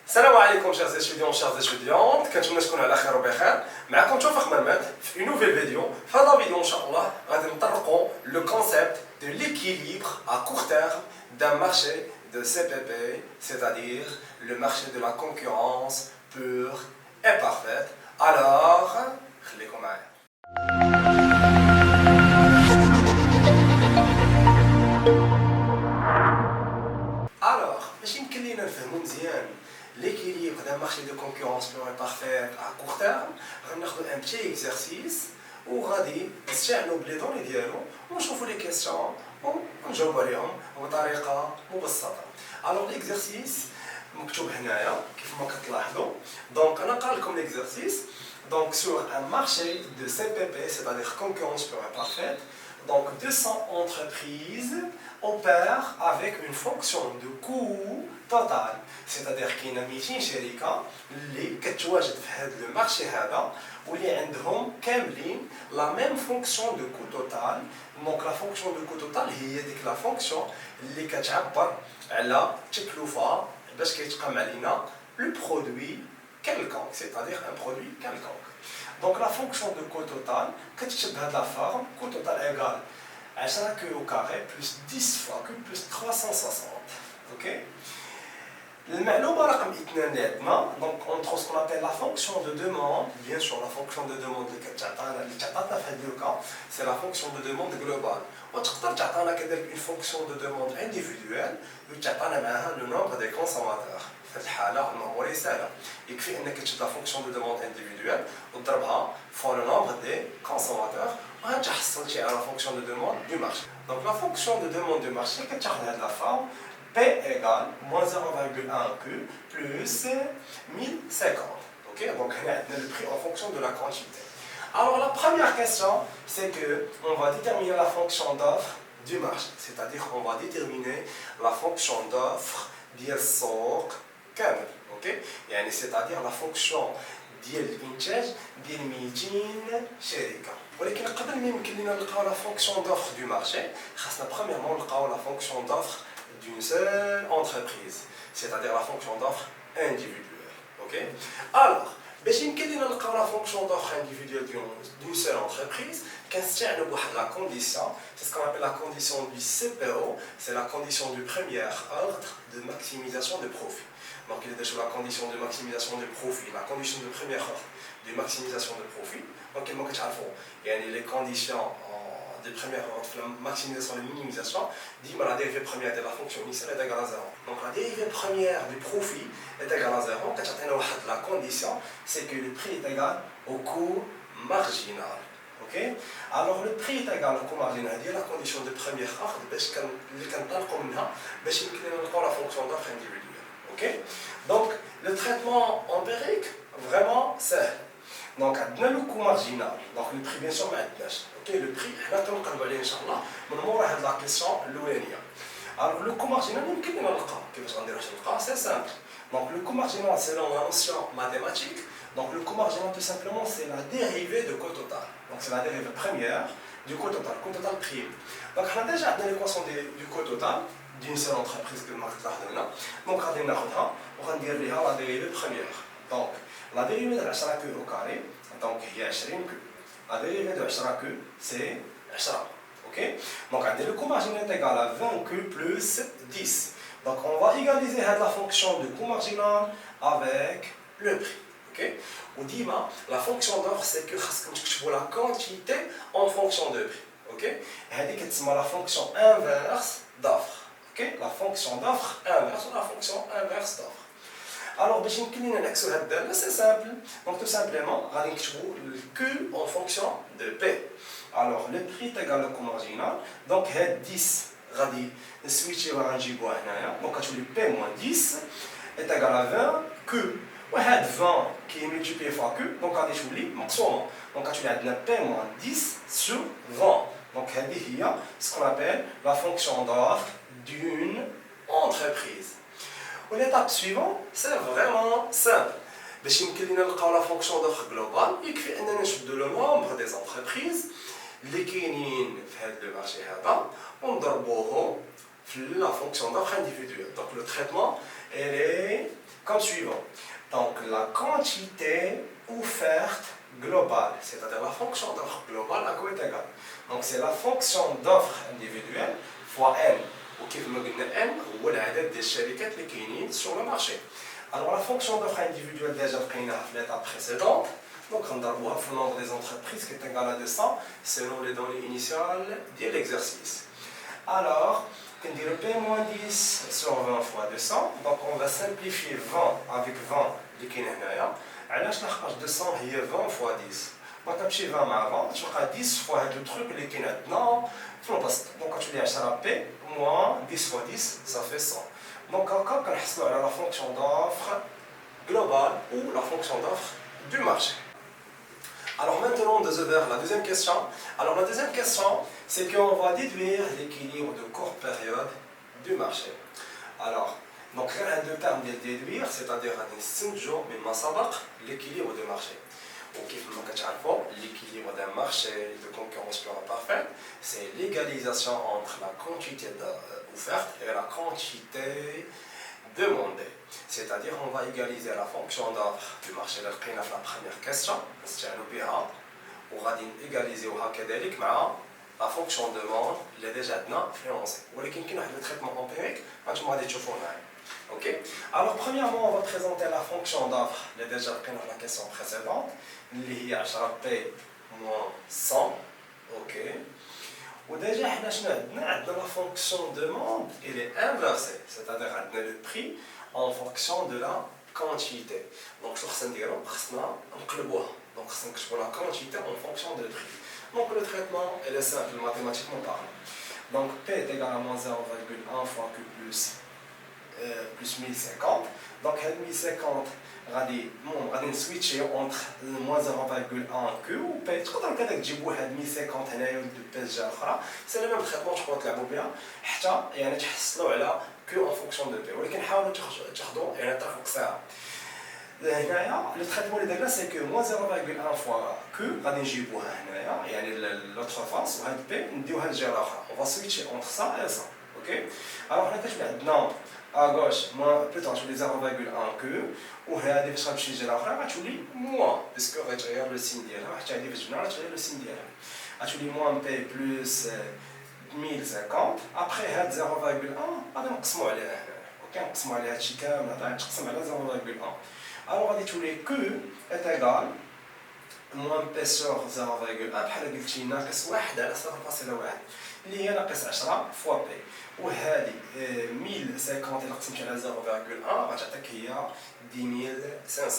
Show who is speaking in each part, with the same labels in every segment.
Speaker 1: السلام عليكم chers étudiants, chers étudiantes, كنتمنى تكونوا على خير وبخير. معكم توفيق مرمات في une nouvelle vidéo. في هذا الفيديو ان شاء الله غادي نطرقوا le concept de l'équilibre à court terme d'un marché de CPP, c'est-à-dire le marché de la concurrence pure et parfaite. Alors, خليكم معايا. Alors, باش يمكن لينا نفهموا مزيان l'équilibre d'un marché de concurrence pure et parfaite à court terme, on va faire un petit exercice où on va نستعملوا بلي دوني ديالو ونشوفوا لي كيسيون ونجاوبوا عليهم بطريقه مبسطه. Alors l'exercice مكتوب هنايا كيف ما كتلاحظوا. Donc انا نقرا لكم l'exercice. Donc sur un marché de CPP, c'est-à-dire concurrence pure et parfaite, donc 200 entreprises opèrent avec une fonction de coût total. C'est-à-dire qu'il y a 200 شركة اللي كتواجد في هذا المارشي هذا واللي عندهم كاملين la même fonction de coût total. Donc la fonction de coût total هي ديك la fonction اللي كتعبر على التكلفة باش كيتقام علينا le produit quelconque, c'est-à-dire un produit quelconque. Donc la fonction de coût total, كتكتب بهذه la forme coût total égale 10 Q au carré plus 10 fois Q plus 360. Ok? المعلومة رقم 2 اللي عندنا donc entre ce qu'on appelle la fonction de demande, bien sûr la fonction de demande اللي كتعطينا في هذا الكا c'est la fonction de demande globale. وتقدر تعطينا كذلك une fonction de demande individuelle وتعطينا معها le nombre des consommateurs. في هذه الحالة المأمورية سهلة. يكفي أنك تشد la fonction de demande individuelle وتضربها fois le nombre des consommateurs وهانت حصلتي على la fonction de demande du marché. Donc la fonction de demande du marché كتاخذ هذه la forme P égale moins 0,1 Q plus 1050. Ok, donc on a le prix en fonction de la quantité. Alors la première question, c'est que on va déterminer la fonction d'offre du marché. C'est-à-dire qu'on va déterminer la fonction d'offre ديال السوق كامل. Ok, يعني c'est-à-dire la fonction ديال الانتاج ديال 200 شركة. ولكن قبل ما يمكن لنا نلقاو la fonction d'offre du marché, خاصنا premièrement نلقاو la fonction d'offre d'une seule entreprise, c'est-à-dire la fonction d'offre individuelle. Ok? Alors, باش يمكن لنا نلقاو la fonction d'offre individuelle d'une seule entreprise, كنستعملوا بواحد la condition, c'est ce qu'on appelle la condition du CPO, c'est la condition du premier ordre de maximisation de profit. Donc il est déjà la condition de maximisation de profit, la condition de premier ordre de maximisation de profit. Donc كما كتعرفوا يعني les conditions de première ordre, la maximisation et la minimisation, dit la dérivée première de la fonction initiale est égale à 0. Donc la dérivée première du profit est égale à 0. Quand la condition, c'est que le prix est égal au coût marginal. Ok? Alors le prix est égal au coût marginal, c'est la condition de première ordre, parce que la fonction d'offre individuelle. Ok? Donc le traitement empirique, vraiment, c'est donc le coût marginal. Donc le prix bien sûr ما عندناش. OK, le prix حنا كنقلبوا عليه ان شاء الله من مورا هاد لا كيسيون الاولانيه. Alors le coût marginal يمكن لنا نلقاه كيفاش غنديرو باش نلقاه c'est simple. Donc le coût marginal selon la notion mathématique, donc le coût marginal tout simplement c'est la dérivée de coût total. Donc c'est la dérivée première du coût total prime. Donc on a déjà l'équation du coût total d'une seule entreprise que nous avons. Donc غادي ناخذها وغندير ليها la dérivée première. Donc la dérivée de 10 Q au carré, donc il y a 20 Q. La dérivée de 10 Q, c'est 10. Ok? Donc le coût marginal est égal à 20 Q plus 10. Donc on va égaliser la fonction de coût marginal avec le prix. Ok? Ou dit la fonction d'offre, c'est que vous la quantité en fonction de prix. Ok? C'est la fonction inverse d'offre. Ok? La fonction d'offre inverse ou la fonction inverse d'offre. Alors, باش يمكن لنا نعكسوا هاد الداله سي سامبل. دونك تو سامبليمون غادي نكتبوا Q en fonction de P. Alors le prix est égal au coût marginal. Donc هاد 10 غادي نسويتشيو غنجيبوها هنايا. دونك كتولي P moins 10 est égal à 20 Q. وهاد 20 qui est multiplié fois Q donc غادي تولي مقسومه. دونك كتولي عندنا P moins 10 sur 20. Donc هذه هي ce qu'on appelle la fonction d'offre d'une entreprise. L'étape suivante, c'est vraiment simple. باش يمكن لنا نلقاو la fonction d'offre globale, يكفي اننا نشدو le nombre des entreprises اللي كاينين في هذا المارشي هذا ونضربوهم في la fonction d'offre individuelle. Donc le traitement, elle est comme suivant. Donc la quantité offerte globale, c'est-à-dire la fonction d'offre globale à quoi est égale. Donc c'est la fonction d'offre individuelle fois n. وكيف ما قلنا n هو العدد ديال الشركات اللي كاينين sur le marché. Alors la fonction d'offre individuelle déjà لقيناها في l'étape précédente. Donc on va le nombre des entreprises qui est égal à 200 selon les données initiales de l'exercice. Alors, on dit le P-10 sur 20 fois 200. Donc on va simplifier 20 avec 20 اللي كاين هنايا. علاش لحقاش 200 هي 20 fois 10. Donc كتمشي 20 مع 20 تلقى 10 fois هاد le truc اللي كاين عندنا في البسط. Donc كتولي 10 P moins 10 fois 10 ça fait 100. Donc هكا كنحصلوا على la fonction d'offre globale ou la fonction d'offre du marché. Alors maintenant, on va vers la deuxième question. Alors la deuxième question, c'est qu'on va déduire l'équilibre de courte période du marché. Alors, donc il y a deux termes de déduire, c'est-à-dire toujours l'équilibre du marché. L'équilibre d'un marché de concurrence pure et parfaite, c'est l'égalisation entre la quantité offerte et la quantité demandée. C'est-à-dire on va égaliser la fonction d'offre du marché اللي لقينا في la première question نستعملوا بها وغادي نيغاليزيوها كذلك مع la fonction demande اللي ديجا عندنا influencée. ولكن كاين واحد التريتمون امبيريك هانتوما غادي تشوفوه معايا. OK. Alors premièrement on va présenter la fonction d'offre اللي ديجا لقينا في la question précédente اللي هي 10P moins 100. OK. وديجا حنا شنو عندنا la fonction demande elle est inversée, c'est-à-dire عندنا le prix en fonction de la quantité. Donc شنو خصنا نديرو خصنا نقلبوها. Donc خصنا نكتبو la quantité en fonction de prix. Donc le traitement elle est simple mathématiquement parlant. Donc P est égal à moins 0,1 fois Q plus 1050. Donc 1050 غادي نسويتشي entre moins 0,1 Q و P. تقدروا كذا تجيبوا هاد 1050 هنايا وديروا بيجا اخرى. سي لو ميم تريتمون تقدروا تلعبوا بها حتى يعني تحصلوا على Q en fonction de P. ولكن حاولوا تاخذوا يعني الطريقه قصيره. هنايا لو تريتمون اللي درنا سي كو moins 0,1 فوا Q غادي نجيبوها هنايا يعني لوتر فاس وهاد P نديوها للجهه الاخرى. اون فا سويتشي entre ça et ça. OK. Alors هنا كتولي عندنا à gauche moins plutôt تولي 0,1 Q وهذه فاش غتمشي للجهه الاخرى غتولي موان باسكو غيتغير لو سين ديالها حتى هذه فاش جبنا غتغير لو سين ديالها غتولي موان بي بلس 1050. ابخي هاد 0,1 غادي نقسمو عليها هنا. اوكي نقسمو عليها هادشي كامل هذا تقسم على 0,1. الوغ غادي تولي Q est égal موان بي سور 0,1 بحال قلتي ناقص 1 على 0.1 اللي هي ناقص 10 فوا بي. وهذه 1050 اللي قسمت على 0,1 غتعطيك هي 10500.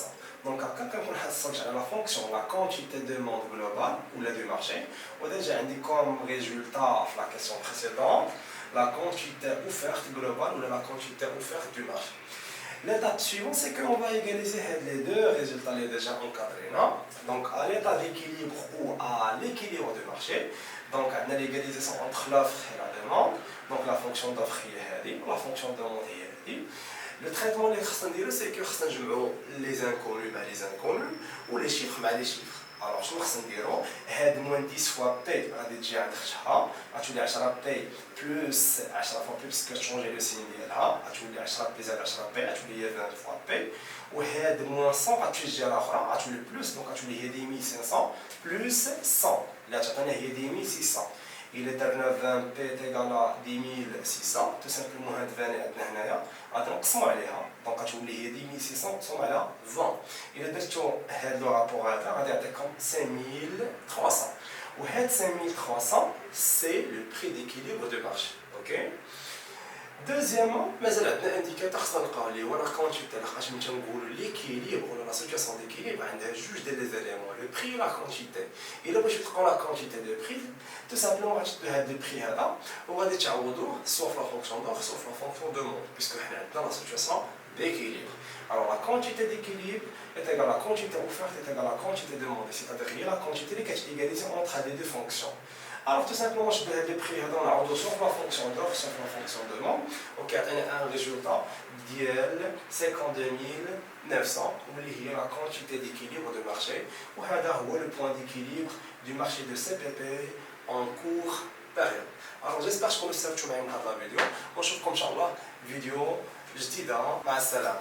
Speaker 1: دونك هكا كنكون حصلت على لا فونكسيون لا كونتيتي دوموند جلوبال ولا دو مارشي. وديجا عندي كوم ريزولتا في لا كيسيون بريسيدونت لا كونتيتي اوفيرت جلوبال ولا لا كونتيتي اوفيرت دو مارشي. L'étape suivante, c'est qu'on va égaliser les deux résultats les déjà encadrés. Non? Donc à l'état d'équilibre ou à l'équilibre du marché, donc on a l'égalisation entre l'offre et la demande. Donc la fonction d'offre est la fonction de demande est. Le traitement les c'est que les inconnus les inconnus ou les chiffres les chiffres. Alors شنو خصنا نديرو هاد موان 10 فوا بي غادي تجي عند اختها غتولي 10 بي بلس 10 فوا بي باسكو كتشونجي لو سين ديالها غتولي 10 بي زائد 10 بي غتولي هي 20 فوا بي. وهاد موان 100 غتمشي للجهه الاخرى غتولي بلس دونك غتولي هي 10500 بلس 100 اللي غتعطينا هي 10600. إلا درنا 20 بي تيغالا 10600 تو سامبلومون هاد 20 اللي عندنا هنايا غادي نقسمو عليها دونك غتولي هي 10600 مقسوم على 20. إلا درتو هاد لو رابور هذا غادي يعطيكم 5300. وهاد 5300 سي لو بري ديكيليبر دو مارشي. اوكي. دوزيامون مازال عندنا انديكاتور خصنا نلقاو اللي هو لا كونتيتي لحقاش ملي تنقولوا ليكيليبر ولا لا سيتياسيون ديكيليبر عندها جوج ديال لي زاليمون لو بري ولا كونتيتي. الا بغيتو تلقاو لا كونتيتي دو بري تو سامبلومون غتشدو هاد لو بري هذا وغادي تعوضوه سوا في لا فونكسيون دور سوا في لا فونكسيون دو موند باسكو حنا عندنا لا سيتياسيون ديكيليبر. Alors la quantité d'équilibre est égale à la quantité offerte est égale à la quantité demandée, c'est-à-dire la quantité qui est égalisée entre les deux fonctions. Alors tout simplement je vais les prix dans la ordre sur la fonction d'offre sur la fonction de demande. Ok, on a un résultat d'IL 52 900 اللي هي la quantité d'équilibre de marché وهذا هو le point d'équilibre du marché de CPP en court période. Alors j'espère que vous استفدتوا معايا من هذا الفيديو ونشوفكم ان شاء الله فيديو جديدة. مع السلامة.